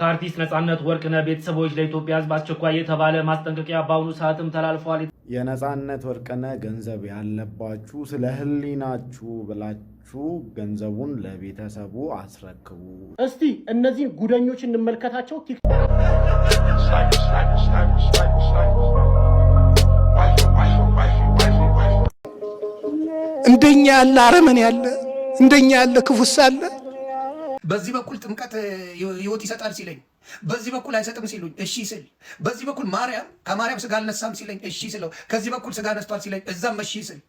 አርቲስት ነጻነት ወርቅነህ ቤተሰቦች ለኢትዮጵያ ሕዝብ አስቸኳይ የተባለ ማስጠንቀቂያ በአሁኑ ሰዓትም ተላልፏል። የነጻነት ወርቅነህ ገንዘብ ያለባችሁ ስለ ህሊናችሁ ብላችሁ ገንዘቡን ለቤተሰቡ አስረክቡ። እስቲ እነዚህን ጉደኞች እንመልከታቸው። እንደኛ ያለ አረመኔ ያለ እንደኛ ያለ ክፉስ አለ። በዚህ በኩል ጥምቀት ህይወት ይሰጣል ሲለኝ በዚህ በኩል አይሰጥም ሲሉኝ እሺ ስል በዚህ በኩል ማርያም ከማርያም ስጋ አልነሳም ሲለኝ እሺ ስለው ከዚህ በኩል ስጋ ነስቷል ሲለኝ እዛም እሺ ስል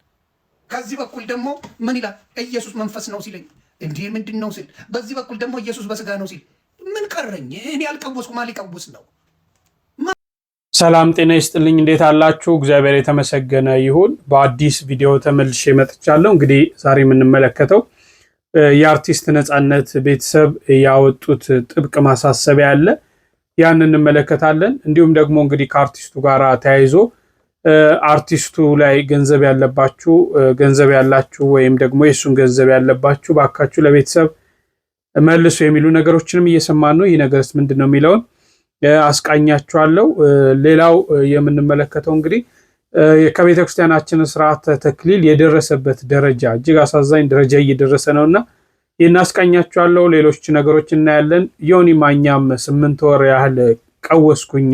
ከዚህ በኩል ደግሞ ምን ይላል ኢየሱስ መንፈስ ነው ሲለኝ እንዴ ምንድን ነው ስል በዚህ በኩል ደግሞ ኢየሱስ በስጋ ነው ሲል ምን ቀረኝ? እኔ ያልቀወስኩ ማን ሊቀውስ ነው? ሰላም ጤና ይስጥልኝ። እንዴት አላችሁ? እግዚአብሔር የተመሰገነ ይሁን። በአዲስ ቪዲዮ ተመልሼ መጥቻለሁ። እንግዲህ ዛሬ የምንመለከተው የአርቲስት ነጻነት ቤተሰብ ያወጡት ጥብቅ ማሳሰቢያ አለ። ያን እንመለከታለን። እንዲሁም ደግሞ እንግዲህ ከአርቲስቱ ጋር ተያይዞ አርቲስቱ ላይ ገንዘብ ያለባችሁ ገንዘብ ያላችሁ ወይም ደግሞ የሱን ገንዘብ ያለባችሁ ባካችሁ ለቤተሰብ መልሱ የሚሉ ነገሮችንም እየሰማን ነው። ይህ ነገርስ ምንድነው የሚለውን አስቃኛችኋለሁ። ሌላው የምንመለከተው እንግዲህ ከቤተክርስቲያናችን ስርዓተ ተክሊል የደረሰበት ደረጃ እጅግ አሳዛኝ ደረጃ እየደረሰ ነውና ይህን አስቃኛችኋለሁ። ሌሎች ነገሮች እናያለን። ዮኒ ማኛም 8 ወር ያህል ቀወስኩኝ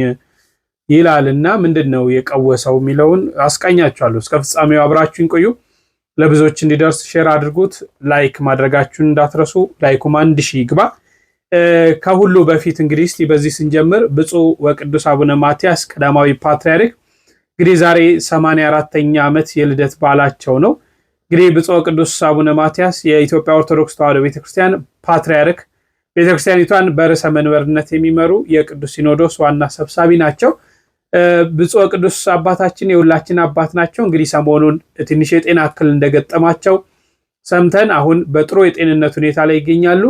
ይላልና ምንድነው የቀወሰው የሚለውን አስቃኛችኋለሁ። እስከ ፍጻሜው አብራችሁን ቆዩ። ለብዙዎች እንዲደርስ ሼር አድርጉት። ላይክ ማድረጋችሁን እንዳትረሱ። ላይኩም 1000 ይግባ። ከሁሉ በፊት እንግዲህ እስቲ በዚህ ስንጀምር ብፁዕ ወቅዱስ አቡነ ማትያስ ቀዳማዊ ፓትርያርክ እንግዲህ ዛሬ 84ኛ ዓመት የልደት በዓላቸው ነው። እንግዲህ ብፁዕ ወቅዱስ አቡነ ማትያስ የኢትዮጵያ ኦርቶዶክስ ተዋሕዶ ቤተክርስቲያን ፓትርያርክ ቤተክርስቲያኒቷን በርዕሰ መንበርነት የሚመሩ የቅዱስ ሲኖዶስ ዋና ሰብሳቢ ናቸው። ብፁዕ ወቅዱስ አባታችን የሁላችን አባት ናቸው። እንግዲህ ሰሞኑን ትንሽ የጤና እክል እንደገጠማቸው ሰምተን አሁን በጥሩ የጤንነት ሁኔታ ላይ ይገኛሉ።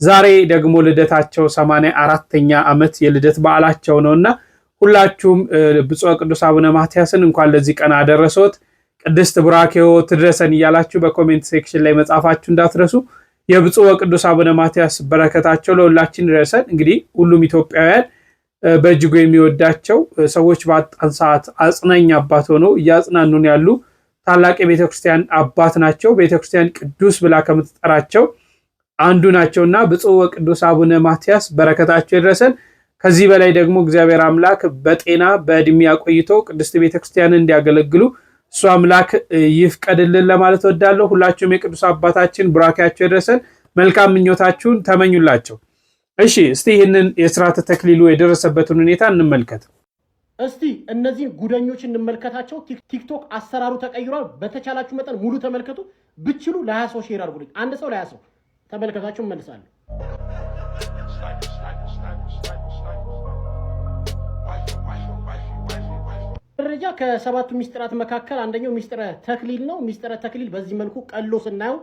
ዛሬ ደግሞ ልደታቸው 84ኛ ዓመት የልደት በዓላቸው ነውና ሁላችሁም ብፁዕ ቅዱስ አቡነ ማትያስን እንኳን ለዚህ ቀን አደረሰዎት ቅድስት ቡራኬው ትድረሰን እያላችሁ በኮሜንት ሴክሽን ላይ መጻፋችሁ እንዳትረሱ። የብፁዕ ቅዱስ አቡነ ማትያስ በረከታቸው ለሁላችን ይድረሰን። እንግዲህ ሁሉም ኢትዮጵያውያን በእጅጉ የሚወዳቸው ሰዎች ባጣን ሰዓት አጽናኝ አባት ሆነው እያጽናኑን ያሉ ታላቅ የቤተክርስቲያን አባት ናቸው። ቤተክርስቲያን ቅዱስ ብላ ከምትጠራቸው አንዱ ናቸውና ብፁዕ ወቅዱስ አቡነ ማትያስ በረከታቸው ይድረሰን። ከዚህ በላይ ደግሞ እግዚአብሔር አምላክ በጤና በእድሜ ያቆይቶ ቅድስት ቤተክርስቲያንን እንዲያገለግሉ እሱ አምላክ ይፍቀድልን ለማለት ወዳለሁ። ሁላችሁም የቅዱስ አባታችን ቡራኬያቸው ይድረሰን። መልካም ምኞታችሁን ተመኙላቸው። እሺ እስቲ ይህንን የሥርዓተ ተክሊሉ የደረሰበትን ሁኔታ እንመልከት። እስቲ እነዚህን ጉደኞች እንመልከታቸው። ቲክቶክ አሰራሩ ተቀይሯል። በተቻላችሁ መጠን ሙሉ ተመልከቱ። ብችሉ ለ20 ሰው ሼር አድርጉልኝ። አንድ ሰው ለ20 ሰው ተመልከታችሁ መልሳለሁ። ደረጃ ከሰባቱ ሚስጥራት መካከል አንደኛው ሚስጥረ ተክሊል ነው። ሚስጥረ ተክሊል በዚህ መልኩ ቀሎ ስናየው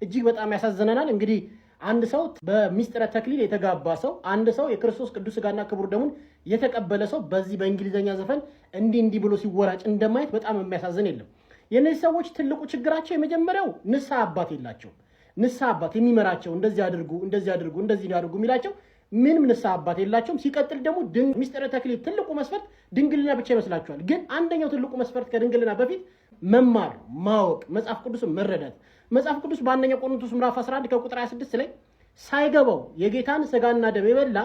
እጅግ በጣም ያሳዝነናል። እንግዲህ አንድ ሰው በሚስጥረ ተክሊል የተጋባ ሰው አንድ ሰው የክርስቶስ ቅዱስ ሥጋና ክቡር ደሙን የተቀበለ ሰው በዚህ በእንግሊዘኛ ዘፈን እንዲህ ብሎ ሲወራጭ እንደማየት በጣም የሚያሳዝን የለም። የነዚህ ሰዎች ትልቁ ችግራቸው የመጀመሪያው ንስሐ አባት የላቸው። ንስሐ አባት የሚመራቸው እንደዚህ አድርጉ እንደዚህ አድርጉ የሚላቸው ምንም ንስሐ አባት የላቸውም። ሲቀጥል ደግሞ ሚስጥረ ተክሊል ትልቁ መስፈርት ድንግልና ብቻ ይመስላችኋል። ግን አንደኛው ትልቁ መስፈርት ከድንግልና በፊት መማር፣ ማወቅ፣ መጽሐፍ ቅዱስን መረዳት። መጽሐፍ ቅዱስ በአንደኛ ቆሮንቶስ ምዕራፍ 11 ከቁጥር 26 ላይ ሳይገባው የጌታን ሥጋና ደም የበላ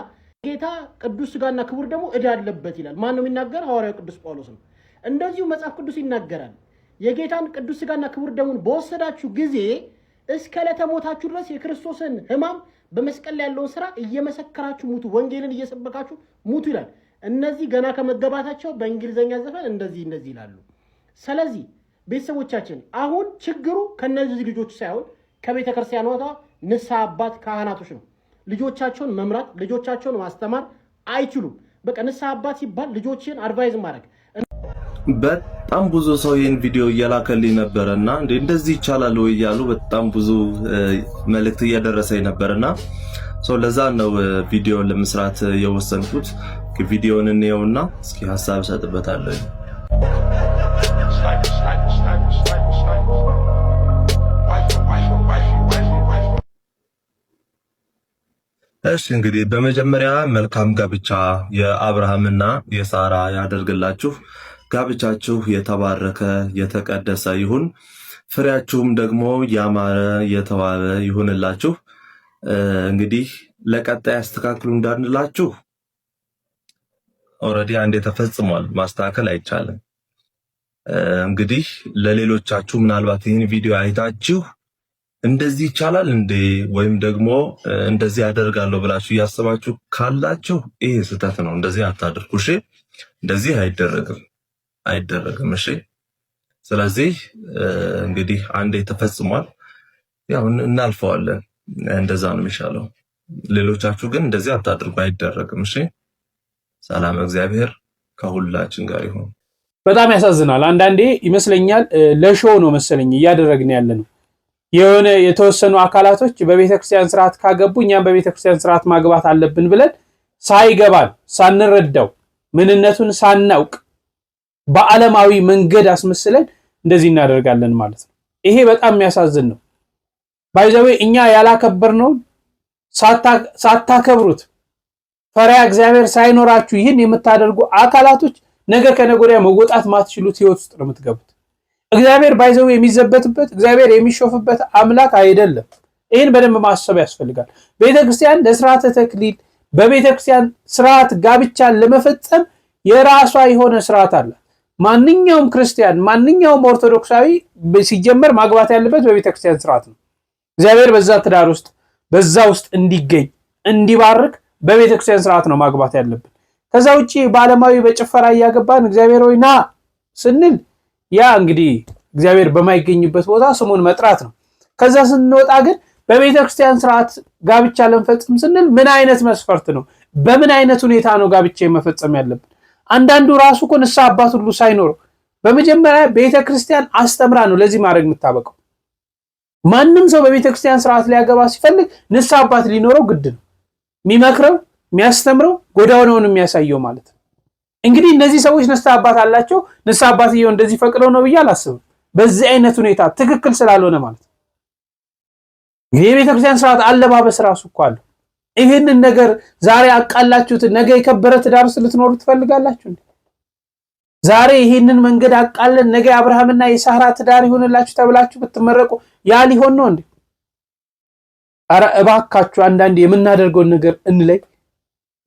ጌታ ቅዱስ ሥጋና ክቡር ደግሞ ዕዳ አለበት ይላል። ማን ነው የሚናገር? ሐዋርያው ቅዱስ ጳውሎስ ነው። እንደዚሁ መጽሐፍ ቅዱስ ይናገራል። የጌታን ቅዱስ ሥጋና ክቡር ደሙን በወሰዳችሁ ጊዜ እስከ ለተሞታችሁ ድረስ የክርስቶስን ሕማም በመስቀል ላይ ያለውን ስራ እየመሰከራችሁ ሙቱ፣ ወንጌልን እየሰበካችሁ ሙቱ ይላል። እነዚህ ገና ከመገባታቸው በእንግሊዘኛ ዘፈን እንደዚህ ይላሉ። ስለዚህ ቤተሰቦቻችን አሁን ችግሩ ከነዚህ ልጆች ሳይሆን ከቤተ ክርስቲያኗ ንስሐ አባት ካህናቶች ነው። ልጆቻቸውን መምራት ልጆቻቸውን ማስተማር አይችሉም። በቃ ንስሐ አባት ሲባል ልጆችን አድቫይዝ ማድረግ። በጣም ብዙ ሰው ይህን ቪዲዮ እየላከልኝ ነበርና እንደዚህ ይቻላል ወይ እያሉ በጣም ብዙ መልእክት እየደረሰኝ ነበርና ለዛ ነው ቪዲዮ ለመስራት የወሰንኩት። ቪዲዮውን እንየውና እስኪ ሐሳብ ሰጥበታለሁ። እሺ እንግዲህ በመጀመሪያ መልካም ጋብቻ የአብርሃምና የሳራ ያደርግላችሁ። ጋብቻችሁ የተባረከ የተቀደሰ ይሁን። ፍሬያችሁም ደግሞ ያማረ የተዋበ ይሁንላችሁ። እንግዲህ ለቀጣይ አስተካክሉ እንዳንላችሁ ኦልሬዲ አንዴ ተፈጽሟል፣ ማስተካከል አይቻልም። እንግዲህ ለሌሎቻችሁ ምናልባት ይህን ቪዲዮ አይታችሁ እንደዚህ ይቻላል እንዴ ወይም ደግሞ እንደዚህ ያደርጋለሁ ብላችሁ እያሰባችሁ ካላችሁ ይሄ ስህተት ነው። እንደዚህ አታድርጉ። እሺ፣ እንደዚህ አይደረግም። እሺ፣ ስለዚህ እንግዲህ አንዴ ተፈጽሟል፣ ያው እናልፈዋለን። እንደዛ ነው የሚሻለው። ሌሎቻችሁ ግን እንደዚህ አታድርጉ፣ አይደረግም። እሺ፣ ሰላም እግዚአብሔር ከሁላችን ጋር ይሁን። በጣም ያሳዝናል። አንዳንዴ ይመስለኛል ለሾው ነው መሰለኝ እያደረግን ያለ ነው። የሆነ የተወሰኑ አካላቶች በቤተክርስቲያን ስርዓት ካገቡ እኛም በቤተክርስቲያን ስርዓት ማግባት አለብን ብለን ሳይገባን ሳንረዳው ምንነቱን ሳናውቅ በዓለማዊ መንገድ አስመስለን እንደዚህ እናደርጋለን ማለት ነው። ይሄ በጣም የሚያሳዝን ነው። ባይዘዌ እኛ ያላከበርነውን ሳታከብሩት ፈሪሃ እግዚአብሔር ሳይኖራችሁ ይህን የምታደርጉ አካላቶች ነገ ከነገ ወዲያ መወጣት ማትችሉት ህይወት ውስጥ ነው የምትገቡት። እግዚአብሔር ባይዘው የሚዘበትበት እግዚአብሔር የሚሾፍበት አምላክ አይደለም። ይህን በደንብ ማሰብ ያስፈልጋል። ቤተክርስቲያን ለስርዓተ ተክሊል በቤተክርስቲያን ስርዓት ጋብቻን ለመፈጸም የራሷ የሆነ ስርዓት አለ። ማንኛውም ክርስቲያን ማንኛውም ኦርቶዶክሳዊ ሲጀመር ማግባት ያለበት በቤተክርስቲያን ስርዓት ነው። እግዚአብሔር በዛ ትዳር ውስጥ በዛ ውስጥ እንዲገኝ እንዲባርክ በቤተክርስቲያን ስርዓት ነው ማግባት ያለብን። ከዛ ውጪ በዓለማዊ በጭፈራ እያገባን እግዚአብሔር ሆይ ና ስንል ያ እንግዲህ እግዚአብሔር በማይገኝበት ቦታ ስሙን መጥራት ነው። ከዛ ስንወጣ ግን በቤተክርስቲያን ስርዓት ጋብቻ ለመፈጸም ስንል ምን አይነት መስፈርት ነው? በምን አይነት ሁኔታ ነው ጋብቻ መፈጸም ያለብን? አንዳንዱ ራሱ እኮ ንስሐ አባት ሁሉ ሳይኖረው በመጀመሪያ ቤተክርስቲያን አስተምራ ነው ለዚህ ማድረግ የምታበቀው። ማንም ሰው በቤተክርስቲያን ስርዓት ሊያገባ ሲፈልግ ንስሐ አባት ሊኖረው ግድ ነው። የሚመክረው የሚያስተምረው ጎዳናውን የሚያሳየው ማለት ነው። እንግዲህ እነዚህ ሰዎች ንስሐ አባት አላቸው። ንስሐ አባትየው እንደዚህ ፈቅደው ነው ብዬ አላስብም። በዚህ አይነት ሁኔታ ትክክል ስላልሆነ ማለት ነው። እንግዲህ የቤተክርስቲያን ስርዓት አለባበስ ራሱ እኮ አለ። ይህንን ነገር ዛሬ አቃላችሁት ነገ የከበረ ትዳር ውስጥ ልትኖሩ ትፈልጋላችሁ እንዴ? ዛሬ ይህንን መንገድ አቃለን ነገ አብርሃምና የሳራ ትዳር ይሆንላችሁ ተብላችሁ ብትመረቁ ያ ሊሆን ነው እንዴ? አረ እባካችሁ አንዳንዴ የምናደርገውን ነገር እንለይ።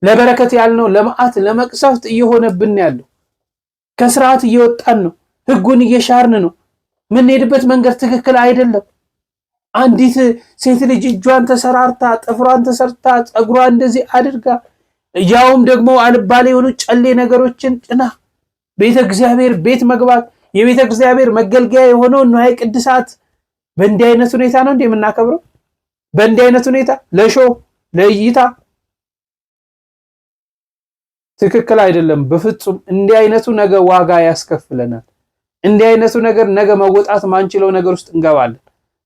ለበረከት ያልነው ለመዓት ለመቅሰፍት እየሆነብን ያለው ከስርዓት እየወጣን ነው። ህጉን እየሻርን ነው። የምንሄድበት መንገድ ትክክል አይደለም። አንዲት ሴት ልጅ እጇን ተሰራርታ ጥፍሯን ተሰርታ ጸጉሯን እንደዚህ አድርጋ ያውም ደግሞ አልባሌ የሆኑ ጨሌ ነገሮችን ጭና ቤተ እግዚአብሔር ቤት መግባት የቤተ እግዚአብሔር መገልገያ የሆነውን ንዋየ ቅድሳት በእንዲህ አይነት ሁኔታ ነው እንዴ የምናከብረው? በእንዲህ አይነት ሁኔታ ለሾ ለእይታ ትክክል አይደለም በፍጹም። እንዲህ አይነቱ ነገር ዋጋ ያስከፍለናል። እንዲህ አይነቱ ነገር ነገ መወጣት ማንችለው ነገር ውስጥ እንገባለን።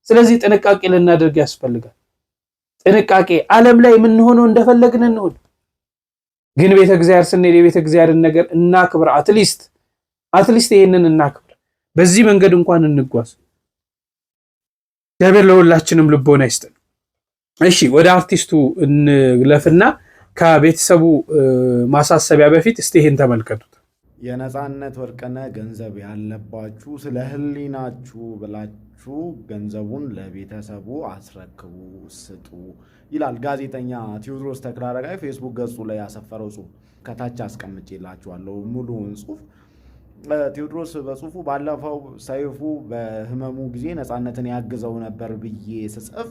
ስለዚህ ጥንቃቄ ልናደርግ ያስፈልጋል። ጥንቃቄ። ዓለም ላይ የምንሆነው እንደፈለግን እንሁን፣ ግን ቤተ እግዚአብሔር ስንሄድ የቤተ እግዚአብሔርን ነገር እናክብር። አትሊስት ይሄንን እናክብር። በዚህ መንገድ እንኳን እንጓዝ። እግዚአብሔር ለሁላችንም ልቦና ይስጠን። እሺ ወደ አርቲስቱ እንለፍና ከቤተሰቡ ማሳሰቢያ በፊት እስቲ ይሄን ተመልከቱት። የነጻነት ወርቅነህ ገንዘብ ያለባችሁ ስለ ህሊናችሁ ብላችሁ ገንዘቡን ለቤተሰቡ አስረክቡ፣ ስጡ ይላል ጋዜጠኛ ቴዎድሮስ ተክለአረጋይ ፌስቡክ ገጹ ላይ ያሰፈረው ጽሁፍ። ከታች አስቀምጬላችኋለሁ ሙሉውን ጽሁፍ። ቴዎድሮስ በጽሁፉ ባለፈው ሰይፉ በህመሙ ጊዜ ነጻነትን ያግዘው ነበር ብዬ ስጽፍ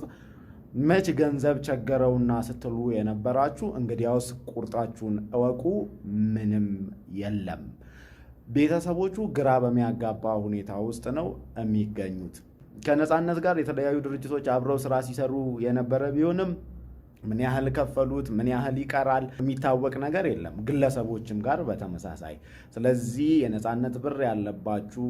መች ገንዘብ ቸገረውና ስትሉ የነበራችሁ እንግዲያውስ ቁርጣችሁን እወቁ፣ ምንም የለም። ቤተሰቦቹ ግራ በሚያጋባ ሁኔታ ውስጥ ነው የሚገኙት። ከነጻነት ጋር የተለያዩ ድርጅቶች አብረው ስራ ሲሰሩ የነበረ ቢሆንም ምን ያህል ከፈሉት፣ ምን ያህል ይቀራል የሚታወቅ ነገር የለም። ግለሰቦችም ጋር በተመሳሳይ። ስለዚህ የነጻነት ብር ያለባችሁ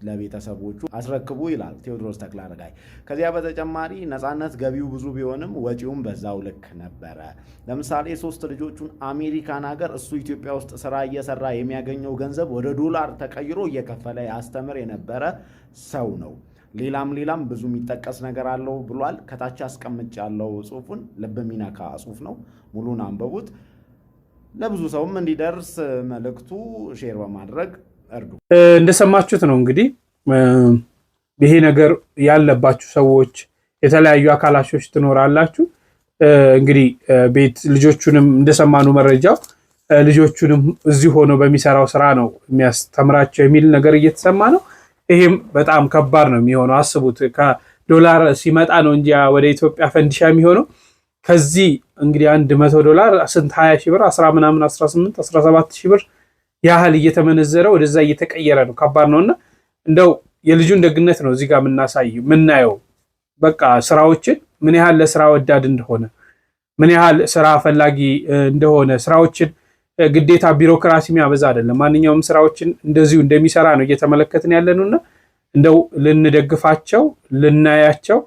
ለቤተሰቦቹ አስረክቡ ይላል ቴዎድሮስ ተክለአረጋይ። ከዚያ በተጨማሪ ነጻነት ገቢው ብዙ ቢሆንም ወጪውም በዛው ልክ ነበረ። ለምሳሌ 3 ልጆቹን አሜሪካን ሀገር እሱ ኢትዮጵያ ውስጥ ስራ እየሰራ የሚያገኘው ገንዘብ ወደ ዶላር ተቀይሮ እየከፈለ ያስተምር የነበረ ሰው ነው። ሌላም ብዙ የሚጠቀስ ነገር አለው ብሏል። ከታች አስቀምጭ ያለው ጽሁፉን ልብ የሚነካ ጽሁፍ ነው። ሙሉን አንበቡት። ለብዙ ሰውም እንዲደርስ መልእክቱ ሼር በማድረግ እርዱ። እንደሰማችሁት ነው እንግዲህ ይሄ ነገር ያለባችሁ ሰዎች የተለያዩ አካላቶች ትኖራላችሁ። እንግዲህ ቤት ልጆቹንም እንደሰማኑ መረጃው ልጆቹንም እዚህ ሆኖ በሚሰራው ስራ ነው የሚያስተምራቸው የሚል ነገር እየተሰማ ነው። ይሄም በጣም ከባድ ነው የሚሆነው። አስቡት ከዶላር ሲመጣ ነው እንጂ ወደ ኢትዮጵያ ፈንዲሻ የሚሆነው ከዚህ እንግዲህ $100 ስንት 20 ሺህ ብር 10 ምናምን 18 17 ሺህ ብር ያህል እየተመነዘረ ወደዛ እየተቀየረ ነው። ከባድ ነውና እንደው የልጁን ደግነት ነው እዚህ ጋር የምናየው። በቃ ስራዎችን ምን ያህል ለስራ ወዳድ እንደሆነ ምን ያህል ስራ ፈላጊ እንደሆነ ስራዎችን ግዴታ ቢሮክራሲ የሚያበዛ አይደለም። ማንኛውም ስራዎችን እንደዚሁ እንደሚሰራ ነው እየተመለከትን ያለነውና እንደው ልንደግፋቸው ልናያቸው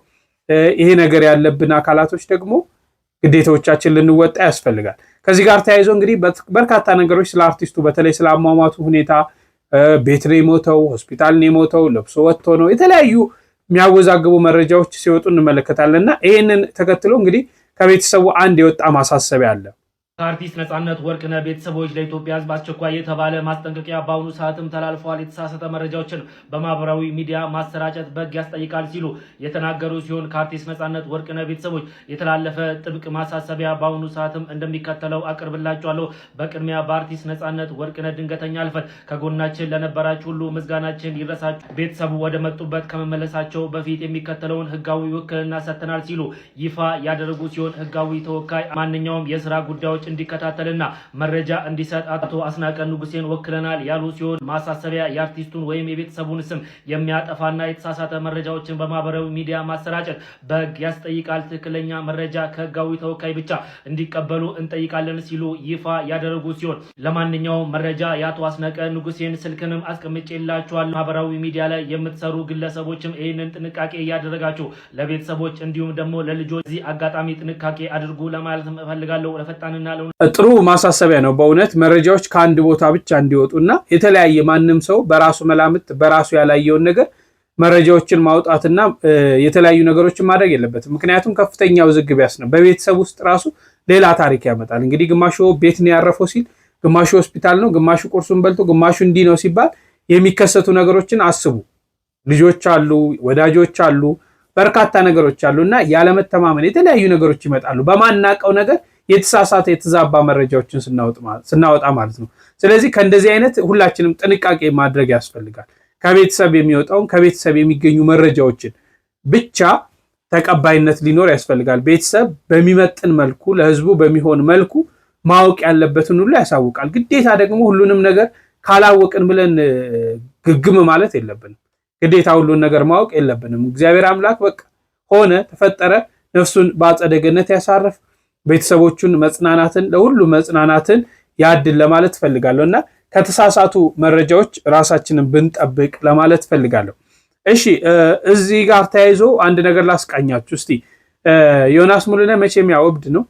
ይሄ ነገር ያለብን አካላቶች ደግሞ ግዴታዎቻችን ልንወጣ ያስፈልጋል። ከዚህ ጋር ተያይዞ እንግዲህ በርካታ ነገሮች ስለ አርቲስቱ በተለይ ስለ አሟሟቱ ሁኔታ ቤት ነው የሞተው፣ ሆስፒታል ነው የሞተው፣ ለብሶ ወጥቶ ነው የተለያዩ የሚያወዛግቡ መረጃዎች ሲወጡ እንመለከታለንና ይሄንን ተከትሎ እንግዲህ ከቤተሰቡ አንድ የወጣ ማሳሰቢያ አለ። ከአርቲስት ነጻነት ወርቅነህ ቤተሰቦች ለኢትዮጵያ ሕዝብ አስቸኳይ የተባለ ማስጠንቀቂያ በአሁኑ ሰዓትም ተላልፈዋል። የተሳሳተ መረጃዎችን በማህበራዊ ሚዲያ ማሰራጨት በሕግ ያስጠይቃል ሲሉ የተናገሩ ሲሆን ከአርቲስት ነጻነት ወርቅነህ ቤተሰቦች የተላለፈ ጥብቅ ማሳሰቢያ በአሁኑ ሰዓትም እንደሚከተለው አቅርብላችኋለሁ። በቅድሚያ በአርቲስት ነጻነት ወርቅነህ ድንገተኛ ህልፈት ከጎናችን ለነበራችሁ ሁሉ ምስጋናችን ይድረሳችሁ። ቤተሰቡ ወደ መጡበት ከመመለሳቸው በፊት የሚከተለውን ህጋዊ ውክልና ሰጥተናል ሲሉ ይፋ ያደረጉ ሲሆን ህጋዊ ተወካይ ማንኛውም የስራ ጉዳዮች እንዲከታተልና መረጃ እንዲሰጥ አቶ አስናቀ ንጉሴን ወክለናል ያሉ ሲሆን ማሳሰቢያ የአርቲስቱን ወይም የቤተሰቡን ስም የሚያጠፋና የተሳሳተ መረጃዎችን በማህበራዊ ሚዲያ ማሰራጨት በሕግ ያስጠይቃል። ትክክለኛ መረጃ ከህጋዊ ተወካይ ብቻ እንዲቀበሉ እንጠይቃለን ሲሉ ይፋ ያደረጉ ሲሆን ለማንኛውም መረጃ የአቶ አስናቀ ንጉሴን ስልክንም አስቀምጬላችኋል። ማህበራዊ ሚዲያ ላይ የምትሰሩ ግለሰቦችም ይህንን ጥንቃቄ እያደረጋችሁ ለቤተሰቦች እንዲሁም ደግሞ ለልጆች እዚህ አጋጣሚ ጥንቃቄ አድርጉ ለማለት እፈልጋለሁ። ለፈጣንና ጥሩ ማሳሰቢያ ነው በእውነት መረጃዎች ከአንድ ቦታ ብቻ እንዲወጡና የተለያየ ማንም ሰው በራሱ መላምት በራሱ ያላየውን ነገር መረጃዎችን ማውጣትና የተለያዩ ነገሮችን ማድረግ የለበትም። ምክንያቱም ከፍተኛ ውዝግብ ያስነው በቤተሰብ ውስጥ ራሱ ሌላ ታሪክ ያመጣል። እንግዲህ ግማሹ ቤት ነው ያረፈው ሲል፣ ግማሹ ሆስፒታል ነው፣ ግማሹ ቁርሱን በልቶ፣ ግማሹ እንዲህ ነው ሲባል የሚከሰቱ ነገሮችን አስቡ። ልጆች አሉ፣ ወዳጆች አሉ፣ በርካታ ነገሮች አሉና ያለመተማመን የተለያዩ ነገሮች ይመጣሉ በማናቀው ነገር የተሳሳተ የተዛባ መረጃዎችን ስናወጣ ማለት ነው። ስለዚህ ከእንደዚህ አይነት ሁላችንም ጥንቃቄ ማድረግ ያስፈልጋል። ከቤተሰብ የሚወጣውን ከቤተሰብ የሚገኙ መረጃዎችን ብቻ ተቀባይነት ሊኖር ያስፈልጋል። ቤተሰብ በሚመጥን መልኩ ለህዝቡ በሚሆን መልኩ ማወቅ ያለበትን ሁሉ ያሳውቃል። ግዴታ ደግሞ ሁሉንም ነገር ካላወቅን ብለን ግግም ማለት የለብንም። ግዴታ ሁሉን ነገር ማወቅ የለብንም። እግዚአብሔር አምላክ በቃ ሆነ ተፈጠረ፣ ነፍሱን በአጸደ ገነት ያሳርፍ፣ ቤተሰቦቹን መጽናናትን ለሁሉ መጽናናትን ያድል ለማለት ፈልጋለሁ እና ከተሳሳቱ መረጃዎች ራሳችንን ብንጠብቅ ለማለት ፈልጋለሁ። እሺ እዚህ ጋር ተያይዞ አንድ ነገር ላስቃኛችሁ እስቲ። ዮናስ ሙሉነህ መቼም ያው እብድ ነው።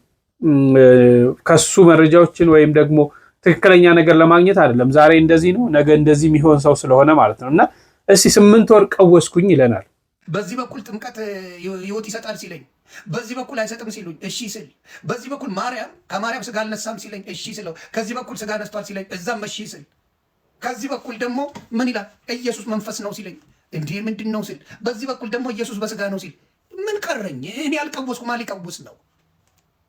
ከሱ መረጃዎችን ወይም ደግሞ ትክክለኛ ነገር ለማግኘት አይደለም ዛሬ እንደዚህ ነው ነገ እንደዚህ የሚሆን ሰው ስለሆነ ማለት ነው እና እስቲ 8 ወር ቀወስኩኝ ይለናል። በዚህ በኩል ጥምቀት ሕይወት ይሰጣል ሲለኝ በዚህ በኩል አይሰጥም ሲሉኝ እሺ ስል፣ በዚህ በኩል ከማርያም ስጋ አልነሳም ሲለኝ እሺ ስለው፣ ከዚህ በኩል ስጋ ነስቷል ሲለኝ እዛም እሺ ስል፣ ከዚህ በኩል ደግሞ ምን ይላል ኢየሱስ መንፈስ ነው ሲለኝ እንዴ ምንድን ነው ስል፣ በዚህ በኩል ደግሞ ኢየሱስ በስጋ ነው ሲል ምን ቀረኝ? እኔ ያልቀወስኩ ማን ሊቀውስ ነው?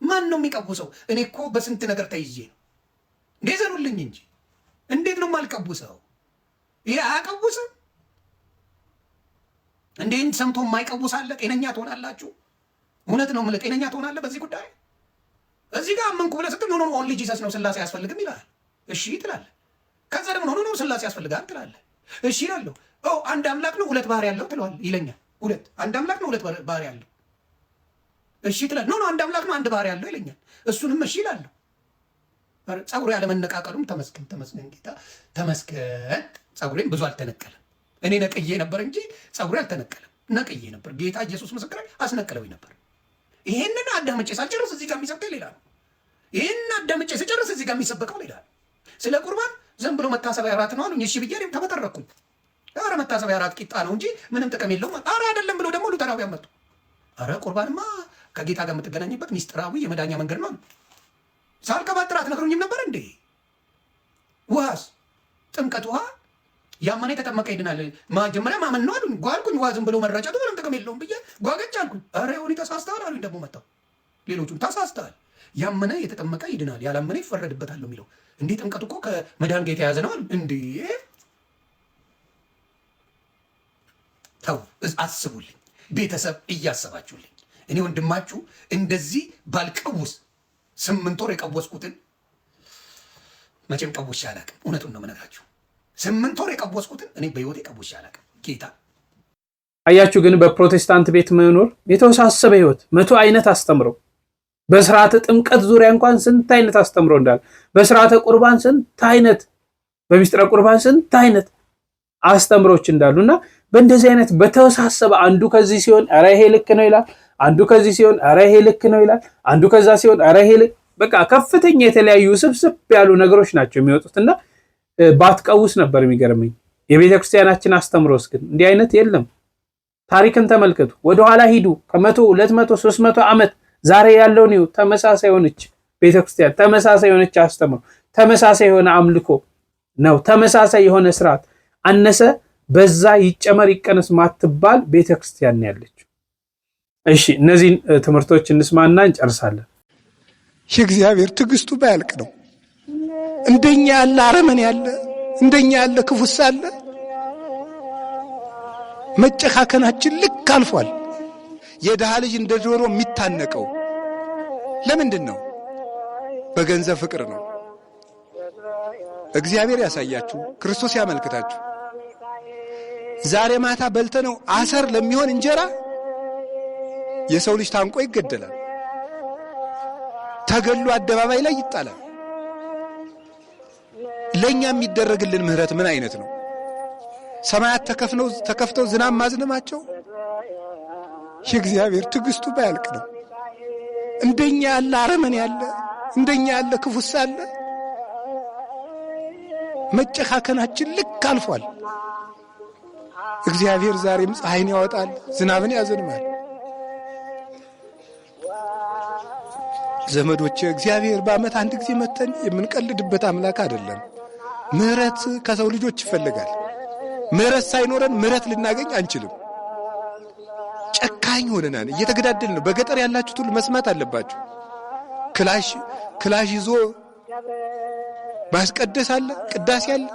ማን ነው የሚቀውሰው? እኔ እኮ በስንት ነገር ተይዤ ነው እንዴ ዘሩልኝ እንጂ እንዴት ነው የማልቀውሰው? ይሄ አያቀውስም እንዴ? ሰምቶ የማይቀውስ አለ? ጤነኛ ትሆናላችሁ? እውነት ነው የምልህ ጤነኛ ትሆናለህ በዚህ ጉዳይ። እዚህ ጋር አመንኩ ብለህ ስትል ኖ ኦንሊ ጂሰስ ነው ስላሴ አያስፈልግም ይላል። እሺ ትላለህ። ከዛ ደግሞ ኖ ስላሴ ያስፈልጋል ትላለህ። እሺ እላለሁ። አንድ አምላክ ነው ሁለት ባህሪ ያለው ትለዋል ይለኛል። አንድ አምላክ ነው ሁለት ባህሪ ያለው። እሺ ትላለህ። ኖ አንድ አምላክ ነው አንድ ባህሪ ያለው ይለኛል። እሱንም እሺ እላለሁ። ፀጉሬ ያለመነቃቀሉም ተመስገን ጌታ ተመስገን። ፀጉሬም ብዙ አልተነቀለም። እኔ ነቅዬ ነበር እንጂ ፀጉሬ አልተነቀለም። ነቅዬ ነበር። ጌታ ኢየሱስ ምስክሬ አስነቅለውኝ ነበር። ይሄንን አዳምጬ ሳልጨርስ እዚህ ጋር የሚሰብከው ሌላ ነው። ይሄንን አዳምጬ ስጨርስ እዚህ ጋር የሚሰበከው ሌላ ነው። ስለ ቁርባን ዝም ብሎ መታሰቢያ እራት ነው አሉኝ። እሺ ብዬ እኔም ተመጠረኩኝ። ኧረ መታሰቢያ አራት ቂጣ ነው እንጂ ምንም ጥቅም የለውም። ኧረ አይደለም ብሎ ደግሞ ሉተራዊ ያመጡ። ኧረ ቁርባንማ ከጌታ ጋር የምትገናኝበት ሚስጥራዊ የመዳኛ መንገድ ነው። ሳልቀባጥር አትነግሩኝም ነበር እንዴ? ውሃስ ጥምቀት ውሃ ያመነ የተጠመቀ ይድናል። መጀመሪያ ማመን ነው አሉኝ። ጓልኩኝ ውሃ ዝም ብሎ መረጨቱ ምንም ጥቅም የለውም ብዬ ጓገጭ አልኩኝ። ኧረ ይሁን ተሳስተሃል አሉኝ። ደግሞ መጣው ሌሎቹም ተሳስተሃል፣ ያመነ የተጠመቀ ይድናል፣ ያላመነ ይፈረድበታል ነው የሚለው። እንዴ ጥምቀቱ እኮ ከመዳን ጋር የተያዘ ነው አሉ። እንዴ ተው አስቡልኝ፣ ቤተሰብ እያሰባችሁልኝ። እኔ ወንድማችሁ እንደዚህ ባልቀውስ 8 ወር የቀወስኩትን መቼም ቀውሼ አላውቅም። እውነቱን ነው የምነግራችሁ። 8 ወር የቀወስኩትን እኔ በህይወቴ ቀውሼ አላውቅም። ጌታ አያችሁ። ግን በፕሮቴስታንት ቤት መኖር የተወሳሰበ ህይወት 100 አይነት አስተምሮ፣ በስርዓተ ጥምቀት ዙሪያ እንኳን ስንት አይነት አስተምሮ እንዳለ፣ በስርዓተ ቁርባን ስንት አይነት፣ በሚስጥረ ቁርባን ስንት አይነት አስተምሮች እንዳሉና በእንደዚህ አይነት በተወሳሰበ አንዱ ከዚህ ሲሆን ኧረ ይሄ ልክ ነው ይላል፣ አንዱ ከዚህ ሲሆን ኧረ ይሄ ልክ ነው ይላል፣ አንዱ ከዛ ሲሆን ኧረ ይሄ ልክ፣ በቃ ከፍተኛ የተለያዩ ስብስብ ያሉ ነገሮች ናቸው የሚወጡትና ባትቀውስ ነበር የሚገርመኝ። የቤተ ክርስቲያናችን አስተምሮስ ግን እንዲህ አይነት የለም። ታሪክን ተመልከቱ፣ ወደኋላ ሂዱ፣ ከ100 200 300 ዓመት ዛሬ ያለውን ይኸው ተመሳሳይ የሆነች ቤተክርስቲያን፣ ተመሳሳይ የሆነች አስተምሮ፣ ተመሳሳይ የሆነ አምልኮ ነው፣ ተመሳሳይ የሆነ ስርዓት፣ አነሰ በዛ ይጨመር ይቀነስ ማትባል ቤተክርስቲያን ያለችው። እሺ እነዚህን ትምህርቶች እንስማና እንጨርሳለን። የእግዚአብሔር ትዕግስቱ ባያልቅ ነው። እንደኛ ያለ አረመኔ ያለ፣ እንደኛ ያለ ክፉስ አለ። መጨካከናችን ልክ አልፏል። የድሃ ልጅ እንደ ዶሮ የሚታነቀው ለምንድን ነው? በገንዘብ ፍቅር ነው። እግዚአብሔር ያሳያችሁ፣ ክርስቶስ ያመልክታችሁ። ዛሬ ማታ በልተነው አሰር ለሚሆን እንጀራ የሰው ልጅ ታንቆ ይገደላል፣ ተገሎ አደባባይ ላይ ይጣላል። ለኛ የሚደረግልን ምህረት ምን አይነት ነው? ሰማያት ተከፍተው ዝናብ ማዝነማቸው የእግዚአብሔር ትዕግስቱ ባያልቅ ነው። እንደኛ ያለ አረመኔ ያለ፣ እንደኛ ያለ ክፉስ አለ። መጨካከናችን ልክ አልፏል። እግዚአብሔር ዛሬም ፀሐይን ያወጣል፣ ዝናብን ያዘንማል። ዘመዶቼ እግዚአብሔር በዓመት አንድ ጊዜ መተን የምንቀልድበት አምላክ አይደለም። ምህረት ከሰው ልጆች ይፈልጋል። ምህረት ሳይኖረን ምህረት ልናገኝ አንችልም። ጨካኝ ሆነናል፣ እየተገዳደልን ነው። በገጠር ያላችሁት ሁሉ መስማት አለባችሁ። ክላሽ ይዞ ማስቀደስ አለ፣ ቅዳሴ አለ።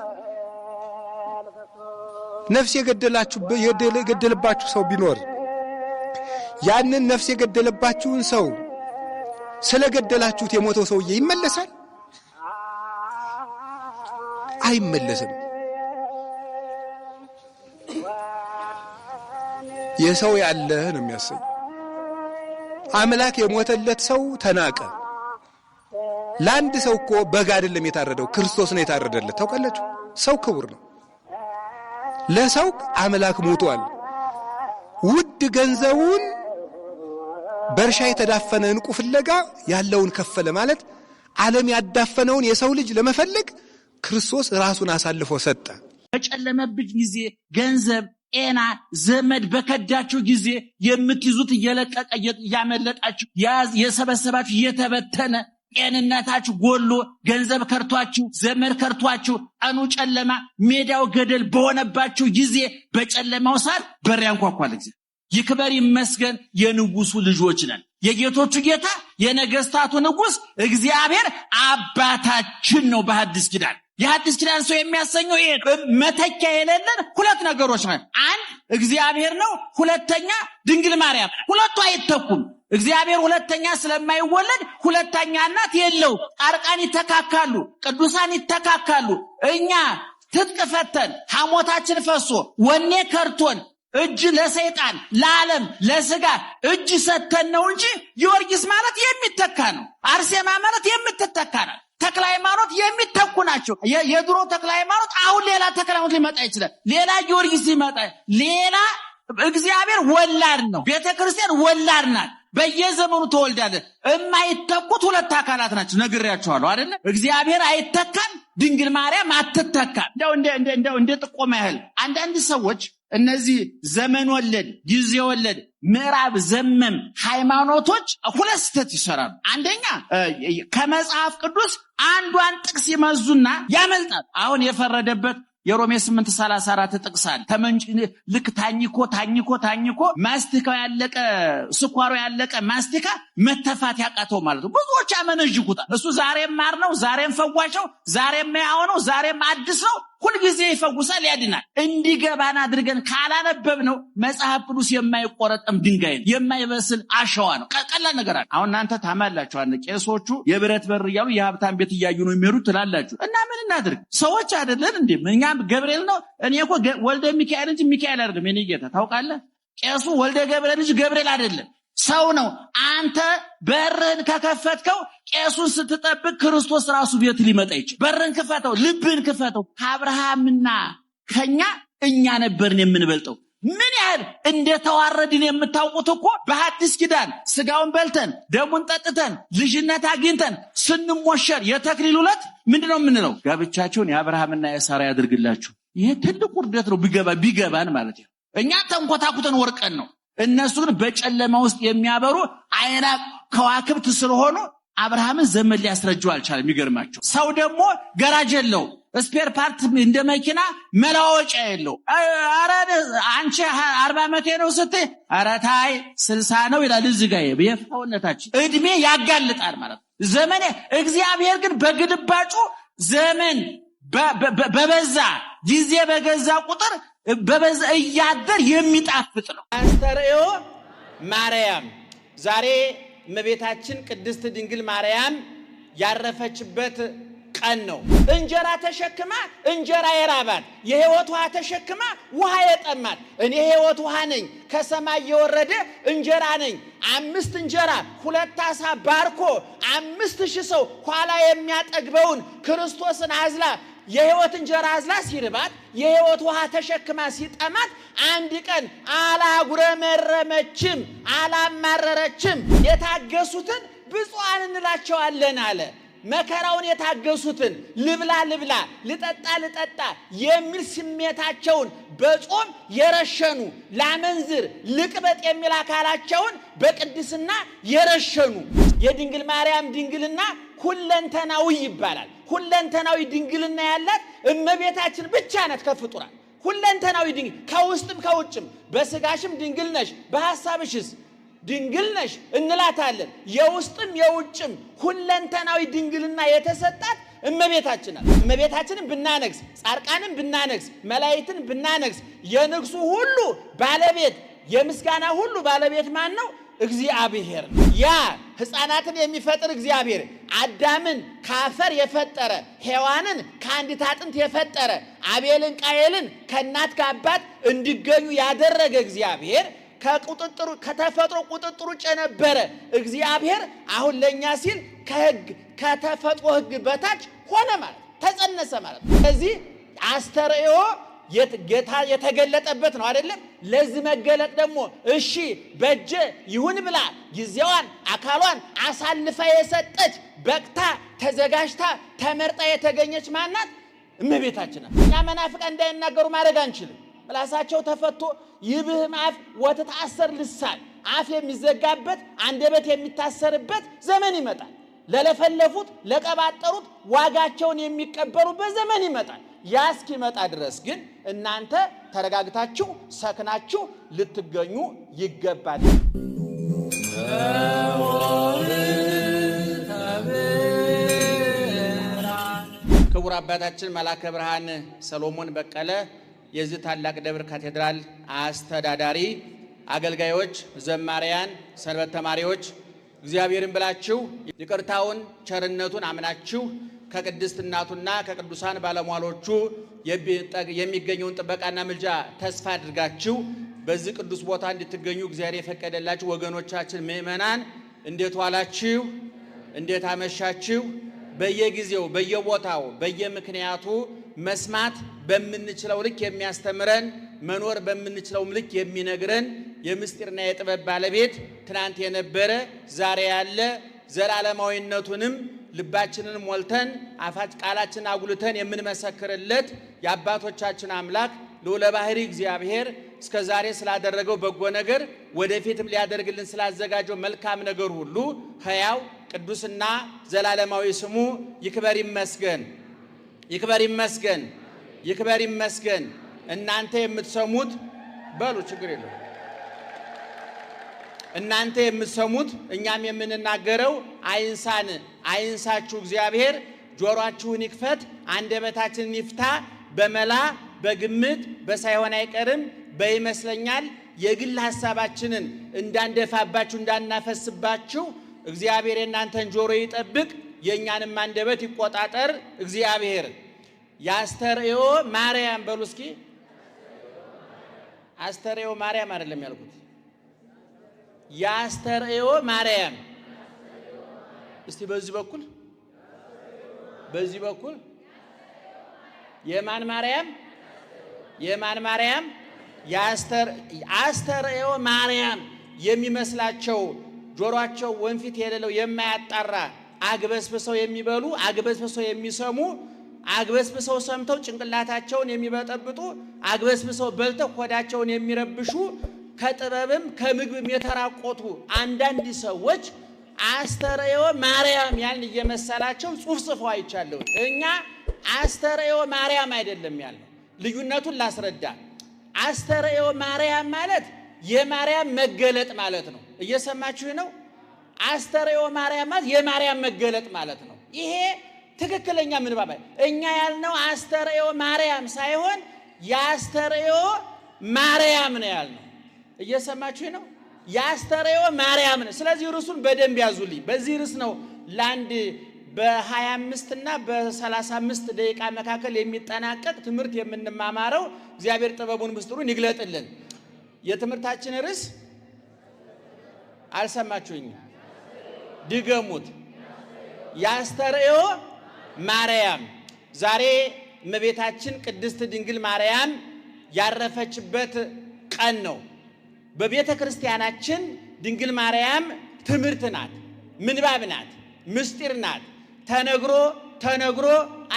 ነፍስ የገደለባችሁ ሰው ቢኖር ያንን ነፍስ የገደለባችሁን ሰው ስለገደላችሁት የሞተው ሰውዬ ይመለሳል? አይመለስም። የሰው ያለህ ነው የሚያሰኝ። አምላክ የሞተለት ሰው ተናቀ። ለአንድ ሰው እኮ በግ አይደለም የታረደው፣ ክርስቶስ ነው የታረደለት። ታውቃላችሁ? ሰው ክቡር ነው። ለሰው አምላክ ሞቷል። ውድ ገንዘቡን በእርሻ የተዳፈነ ዕንቁ ፍለጋ ያለውን ከፈለ ማለት ዓለም ያዳፈነውን የሰው ልጅ ለመፈለግ ክርስቶስ ራሱን አሳልፎ ሰጠ። በጨለመብኝ ጊዜ ገንዘብ፣ ጤና፣ ዘመድ በከዳችሁ ጊዜ የምትይዙት እየለቀቀ እያመለጣችሁ የሰበሰባችሁ እየተበተነ ጤንነታችሁ ጎሎ ገንዘብ ከርቷችሁ ዘመድ ከርቷችሁ ቀኑ ጨለማ ሜዳው ገደል በሆነባችሁ ጊዜ በጨለማው ሰዓት በር ያንኳኳል። እግዚአብሔር ይክበር ይመስገን። የንጉሱ ልጆች ነን። የጌቶቹ ጌታ የነገስታቱ ንጉስ እግዚአብሔር አባታችን ነው። በሐዲስ ኪዳን የሐዲስ ኪዳን ሰው የሚያሰኘው ይሄ መተኪያ የሌለን ሁለት ነገሮች ነው። አንድ እግዚአብሔር ነው፣ ሁለተኛ ድንግል ማርያም። ሁለቱ አይተኩም። እግዚአብሔር ሁለተኛ ስለማይወለድ ሁለተኛ እናት የለው። ጻድቃን ይተካካሉ፣ ቅዱሳን ይተካካሉ። እኛ ትጥቅ ፈተን ሐሞታችን ፈሶ ወኔ ከርቶን እጅ ለሰይጣን ለዓለም ለስጋ እጅ ሰተን ነው እንጂ ጊዮርጊስ ማለት የሚተካ ነው። አርሴማ ማለት የምትተካ ነው። ተክለ ሃይማኖት የሚተኩ ናቸው። የድሮ ተክለ ሃይማኖት አሁን ሌላ ተክለ ሃይማኖት ሊመጣ ይችላል። ሌላ ጊዮርጊስ ሊመጣ፣ ሌላ እግዚአብሔር ወላድ ነው። ቤተክርስቲያን ወላድ ናት። በየዘመኑ ተወልዳለች። የማይተኩት ሁለት አካላት ናቸው። ነግሬያቸዋለሁ አይደለ? እግዚአብሔር አይተካም፣ ድንግል ማርያም አትተካም። እንደው እንደ ጥቆማ ያህል አንዳንድ ሰዎች እነዚህ ዘመን ወለድ ጊዜ ወለድ ምዕራብ ዘመም ሃይማኖቶች ሁለት ስህተት ይሰራሉ። አንደኛ ከመጽሐፍ ቅዱስ አንዷን ጥቅስ ይመዙና ያመልጣል። አሁን የፈረደበት የሮሜ 8:34 ጥቅሳል ልክ ታኝኮ ማስቲካው ያለቀ ስኳሩ ያለቀ ማስቲካ መተፋት ያቃተው ማለት ነው። ብዙዎች ያመነጅኩታል። እሱ ዛሬም ማር ነው፣ ዛሬም ፈዋሽ ነው፣ ዛሬም ያው ነው፣ ዛሬም አዲስ ነው፣ ሁልጊዜ ይፈውሳል፣ ያድናል። እንዲገባን አድርገን ካላነበብ ነው መጽሐፍ ቅዱስ የማይቆረጠም ድንጋይ ነው፣ የማይበስል አሸዋ ነው። ቀላል ነገር አለ። አሁን እናንተ ታማላችሁ፣ ቄሶቹ የብረት በር እያሉ የሀብታም ቤት እያዩ ነው የሚሄዱት ትላላችሁ። እና ምን እናድርግ? ሰዎች አይደለን እንዴ? እኛም ገብርኤል ነው። እኔ እኮ ወልደ ሚካኤል እንጂ ሚካኤል አይደለም። የኔ ጌታ ታውቃለህ፣ ቄሱ ወልደ ገብርኤል እንጂ ገብርኤል አይደለም፣ ሰው ነው። አንተ በርን ከከፈትከው ቄሱን ስትጠብቅ ክርስቶስ ራሱ ቤት ሊመጣ ይችላል። በርን ክፈተው፣ ልብን ክፈተው። ከአብርሃምና ከኛ እኛ ነበርን የምንበልጠው። ምን ያህል እንደተዋረድን የምታውቁት እኮ በሐዲስ ኪዳን ስጋውን በልተን ደሙን ጠጥተን ልጅነት አግኝተን ስንሞሸር የተክሊል ዕለት ምንድነው የምንለው? ጋብቻቸውን የአብርሃምና የሳራ ያድርግላችሁ። ይሄ ትልቅ ውርደት ነው ቢገባን ማለት ነው። እኛ ተንኮታኩተን ወርቀን ነው። እነሱ ግን በጨለማ ውስጥ የሚያበሩ አይና ከዋክብት ስለሆኑ አብርሃምን ዘመን ሊያስረጀው አልቻለም። የሚገርማቸው ሰው ደግሞ ገራጅ የለው፣ ስፔር ፓርት እንደ መኪና መለዋወጫ የለው። አረ አንቺ 40 ዓመቴ ነው ስትይ አረ ታይ 60 ነው ይላል። እዚህ ጋር የፈውነታችን እድሜ ያጋልጣል ማለት ነው። ዘመን እግዚአብሔር ግን በግልባጩ ዘመን በበዛ ጊዜ በገዛ ቁጥር በበዛ እያደር የሚጣፍጥ ነው። አስተርእዮ ማርያም ዛሬ እመቤታችን ቅድስት ድንግል ማርያም ያረፈችበት ቀን ነው። እንጀራ ተሸክማ እንጀራ የራባት የሕይወት ውሃ ተሸክማ ውሃ የጠማት እኔ ሕይወት ውሃ ነኝ፣ ከሰማይ የወረደ እንጀራ ነኝ። 5 እንጀራ 2 ዓሣ ባርኮ 5000 ሰው ኋላ የሚያጠግበውን ክርስቶስን አዝላ የሕይወት እንጀራ አዝላ ሲርባት የሕይወት ውሃ ተሸክማ ሲጠማት አንድ ቀን አላጉረመረመችም፣ አላማረረችም። የታገሱትን ብፁዓን እንላቸዋለን አለ። መከራውን የታገሱትን ልብላ ልጠጣ የሚል ስሜታቸውን በጾም የረሸኑ ላመንዝር ልቅበጥ የሚል አካላቸውን በቅድስና የረሸኑ የድንግል ማርያም ድንግልና ሁለንተናዊ ይባላል። ሁለንተናዊ ድንግልና ያላት እመቤታችን ብቻ ናት ከፍጡራን። ሁለንተናዊ ድንግል ከውስጥም ከውጭም፣ በስጋሽም ድንግል ነሽ፣ በሐሳብሽስ ድንግል ነሽ እንላታለን። የውስጥም የውጭም ሁለንተናዊ ድንግልና የተሰጣት እመቤታችን ናት። እመቤታችንን ብናነግስ፣ ጻድቃንን ብናነግስ፣ መላእክትን ብናነግስ የንግሱ ሁሉ ባለቤት የምስጋና ሁሉ ባለቤት ማን ነው? እግዚአብሔር። ያ ሕፃናትን የሚፈጥር እግዚአብሔር አዳምን ካፈር የፈጠረ ሔዋንን ከአንዲት አጥንት የፈጠረ አቤልን ቃየልን ከእናት ከአባት እንዲገኙ ያደረገ እግዚአብሔር ከተፈጥሮ ቁጥጥር ውጭ የነበረ እግዚአብሔር አሁን ለኛ ሲል ከተፈጥሮ ሕግ በታች ሆነ ማለት ተጸነሰ ማለት። ስለዚህ አስተርእዮ ጌታ የተገለጠበት ነው አይደለም? ለዚህ መገለጥ ደግሞ እሺ በእጄ ይሁን ብላ ጊዜዋን አካሏን አሳልፋ የሰጠች በቅታ ተዘጋጅታ ተመርጣ የተገኘች ማናት? እመቤታችን ናት። እኛ መናፍቃን እንዳይናገሩ ማድረግ አንችልም። ምላሳቸው ተፈቶ ይብህም አፍ ወተታሰር ልሳን አፍ የሚዘጋበት አንደበት የሚታሰርበት ዘመን ይመጣል። ለለፈለፉት ለቀባጠሩት ዋጋቸውን የሚቀበሉበት ዘመን ይመጣል። ያ እስኪመጣ ድረስ ግን እናንተ ተረጋግታችሁ ሰክናችሁ ልትገኙ ይገባል። ክቡር አባታችን መላከ ብርሃን ሰሎሞን በቀለ የዚህ ታላቅ ደብር ካቴድራል አስተዳዳሪ፣ አገልጋዮች፣ ዘማሪያን፣ ሰንበት ተማሪዎች እግዚአብሔርን ብላችሁ ይቅርታውን ቸርነቱን አምናችሁ ከቅድስት እናቱና ከቅዱሳን ባለሟሎቹ የሚገኘውን ጥበቃና ምልጃ ተስፋ አድርጋችሁ በዚህ ቅዱስ ቦታ እንድትገኙ እግዚአብሔር የፈቀደላችሁ ወገኖቻችን ምእመናን እንዴት ዋላችሁ? እንዴት አመሻችሁ? በየጊዜው በየቦታው በየምክንያቱ መስማት በምንችለው ልክ የሚያስተምረን መኖር በምንችለው ልክ የሚነግረን የምስጢርና የጥበብ ባለቤት ትናንት የነበረ ዛሬ ያለ ዘላለማዊነቱንም ልባችንን ሞልተን አፋጭ ቃላችንን አጉልተን የምንመሰክርለት የአባቶቻችን አምላክ ልዑለ ባሕርይ እግዚአብሔር እስከዛሬ ስላደረገው በጎ ነገር ወደፊትም ሊያደርግልን ስላዘጋጀው መልካም ነገር ሁሉ ሕያው ቅዱስና ዘላለማዊ ስሙ ይክበር ይመስገን፣ ይክበር ይመስገን፣ ይክበር ይመስገን። እናንተ የምትሰሙት በሉ ችግር የለው። እናንተ የምትሰሙት እኛም የምንናገረው አይንሳን፣ አይንሳችሁ እግዚአብሔር ጆሮአችሁን ይክፈት፣ አንደበታችንን ይፍታ። በመላ በግምት በሳይሆን አይቀርም በይመስለኛል የግል ሐሳባችንን እንዳንደፋባችሁ እንዳናፈስባችሁ እግዚአብሔር የእናንተን ጆሮ ይጠብቅ፣ የእኛንም አንደበት ይቆጣጠር እግዚአብሔር። ያስተርእዮ ማርያም በሉ እስኪ። አስተርእዮ ማርያም አይደለም ያልኩት፣ ያስተርእዮ ማርያም። እስቲ በዚህ በኩል በዚህ በኩል የማን ማርያም? የማን ማርያም? አስተርእዮ ማርያም የሚመስላቸው ጆሮአቸው ወንፊት የሌለው የማያጣራ አግበስብሰው የሚበሉ አግበስብሰው የሚሰሙ አግበስብሰው ሰምተው ጭንቅላታቸውን የሚበጠብጡ አግበስብሰው በልተው ሆዳቸውን የሚረብሹ ከጥበብም ከምግብም የተራቆቱ አንዳንድ ሰዎች አስተርእዮ ማርያም ያልን እየመሰላቸው ጽሑፍ ጽፈው አይቻለሁ። እኛ አስተርእዮ ማርያም አይደለም ያልነው። ልዩነቱን ላስረዳ። አስተርእዮ ማርያም ማለት የማርያም መገለጥ ማለት ነው። እየሰማችሁ ነው? አስተርእዮ ማርያም ማለት የማርያም መገለጥ ማለት ነው። ይሄ ትክክለኛ ምንባብ። እኛ ያልነው አስተርእዮ ማርያም ሳይሆን የአስተርእዮ ማርያም ነው ያልነው። እየሰማችሁ ነው? የአስተርእዮ ማርያም ነው። ስለዚህ ርዕሱን በደንብ ያዙልኝ። በዚህ ርዕስ ነው ለአንድ በ25 እና በ35 ደቂቃ መካከል የሚጠናቀቅ ትምህርት የምንማማረው። እግዚአብሔር ጥበቡን ምስጢሩን ይግለጥልን። የትምህርታችን ርዕስ አልሰማችሁኝም? ድገሙት። የአስተርእዮ ማርያም። ዛሬ እመቤታችን ቅድስት ድንግል ማርያም ያረፈችበት ቀን ነው። በቤተ ክርስቲያናችን ድንግል ማርያም ትምህርት ናት፣ ምንባብ ናት፣ ምስጢር ናት። ተነግሮ ተነግሮ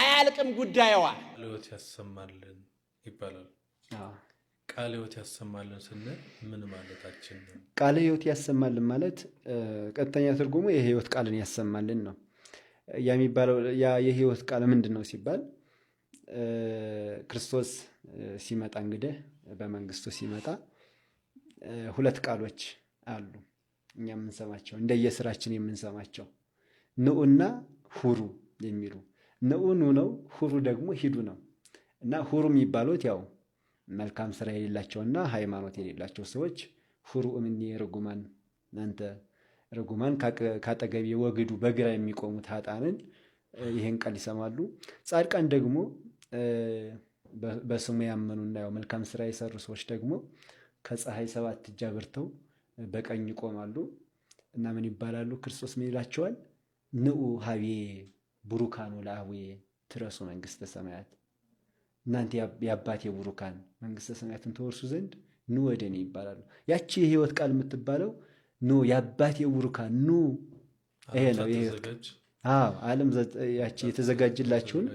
አያልቅም ጉዳዩዋ። ቃለ ሕይወት ያሰማልን ይባላል። ቃለ ሕይወት ያሰማልን ስንል ምን ማለታችን ነው? ቃለ ሕይወት ያሰማልን ማለት ቀጥተኛ ትርጉሙ የሕይወት ቃልን ያሰማልን ነው። የሚባለው ያ የሕይወት ቃል ምንድን ነው ሲባል ክርስቶስ ሲመጣ እንግዲህ በመንግስቱ ሲመጣ ሁለት ቃሎች አሉ እኛ የምንሰማቸው እንደየስራችን የምንሰማቸው ንዑና ሁሩ የሚሉ። ንዑ ኑ ነው፣ ሁሩ ደግሞ ሂዱ ነው። እና ሁሩ የሚባሉት ያው መልካም ስራ የሌላቸውና ሃይማኖት የሌላቸው ሰዎች ሁሩ እምኔ ርጉማን፣ እናንተ ርጉማን ካጠገቤ ወግዱ፣ በግራ የሚቆሙት ኃጥአንን ይህን ቃል ይሰማሉ። ጻድቃን ደግሞ በስሙ ያመኑና ያው መልካም ስራ የሰሩ ሰዎች ደግሞ ከፀሐይ 7 እጅ አብርተው በቀኝ ይቆማሉ። እና ምን ይባላሉ? ክርስቶስ ምን ይላቸዋል? ንዑ ሀቤ ቡሩካኑ ለአቡዬ ትረሱ መንግስተ ሰማያት፣ እናንተ የአባቴ ቡሩካን መንግስተ ሰማያትን ተወርሱ ዘንድ ኑ ወደ እኔ ይባላሉ። ያቺ የሕይወት ቃል የምትባለው ኑ የአባቴ ቡሩካን ኑ። ይሄ ነው የሕይወት ዓለም ያቺ የተዘጋጅላችሁን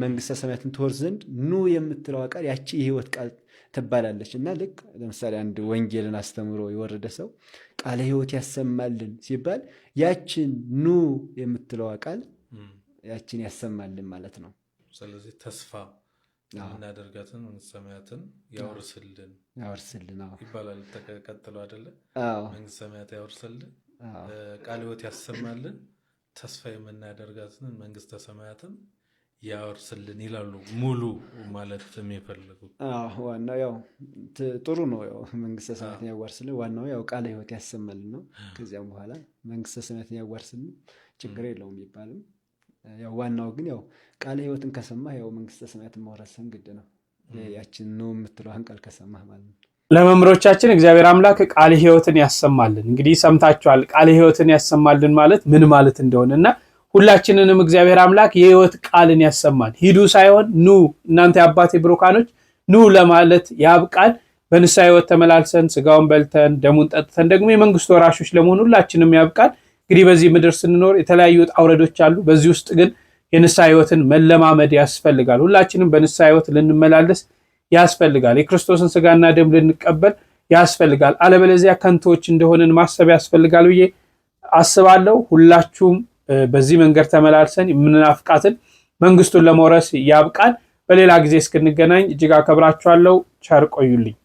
መንግስተ ሰማያትን ተወርሱ ዘንድ ኑ የምትለው ቃል ያቺ የሕይወት ቃል ትባላለች። እና ልክ ለምሳሌ አንድ ወንጌልን አስተምሮ የወረደ ሰው ቃለ ሕይወት ያሰማልን ሲባል ያችን ኑ የምትለዋ ቃል ያችን ያሰማልን ማለት ነው። ስለዚህ ተስፋ የምናደርጋትን መንግስተ ሰማያትን ያወርስልን ይባላል። ተቀጥሎ አይደለ? መንግስተ ሰማያት ያወርስልን፣ ቃለ ሕይወት ያሰማልን፣ ተስፋ የምናደርጋትን መንግስተ ሰማያትን ያወርስልን ይላሉ። ሙሉ ማለት የሚፈልጉ ዋናው ያው ጥሩ ነው። ያው መንግስተ ሰማያትን ያዋርስልን ዋናው ያው ቃለ ሕይወት ያሰማልን ነው። ከዚያም በኋላ መንግስተ ሰማያትን ያዋርስልን ችግር የለውም ይባልም። ያው ዋናው ግን ያው ቃለ ሕይወትን ከሰማህ ያው መንግስተ ሰማያትን መውረስን ግድ ነው። ያችን ነው የምትለዋን ቃል ከሰማህ ማለት ነው። ለመምህሮቻችን እግዚአብሔር አምላክ ቃለ ሕይወትን ያሰማልን። እንግዲህ ሰምታችኋል። ቃለ ሕይወትን ያሰማልን ማለት ምን ማለት እንደሆነና ሁላችንንም እግዚአብሔር አምላክ የሕይወት ቃልን ያሰማል። ሂዱ ሳይሆን ኑ እናንተ የአባቴ ብሩካኖች ኑ ለማለት ያብቃል። በንስሐ ሕይወት ተመላልሰን ስጋውን በልተን ደሙን ጠጥተን ደግሞ የመንግስቱ ወራሾች ለመሆን ሁላችንም ያብቃል። እንግዲህ በዚህ ምድር ስንኖር የተለያዩ ውጣ ውረዶች አሉ። በዚህ ውስጥ ግን የንስሐ ህይወትን መለማመድ ያስፈልጋል። ሁላችንም በንስሐ ህይወት ልንመላለስ ያስፈልጋል። የክርስቶስን ስጋና ደም ልንቀበል ያስፈልጋል። አለበለዚያ ከንቶች እንደሆነን ማሰብ ያስፈልጋል ብዬ አስባለሁ። ሁላችሁም በዚህ መንገድ ተመላልሰን የምንናፍቃትን መንግስቱን ለመውረስ ያብቃን። በሌላ ጊዜ እስክንገናኝ እጅግ አከብራችኋለሁ። ቸር ቆዩልኝ።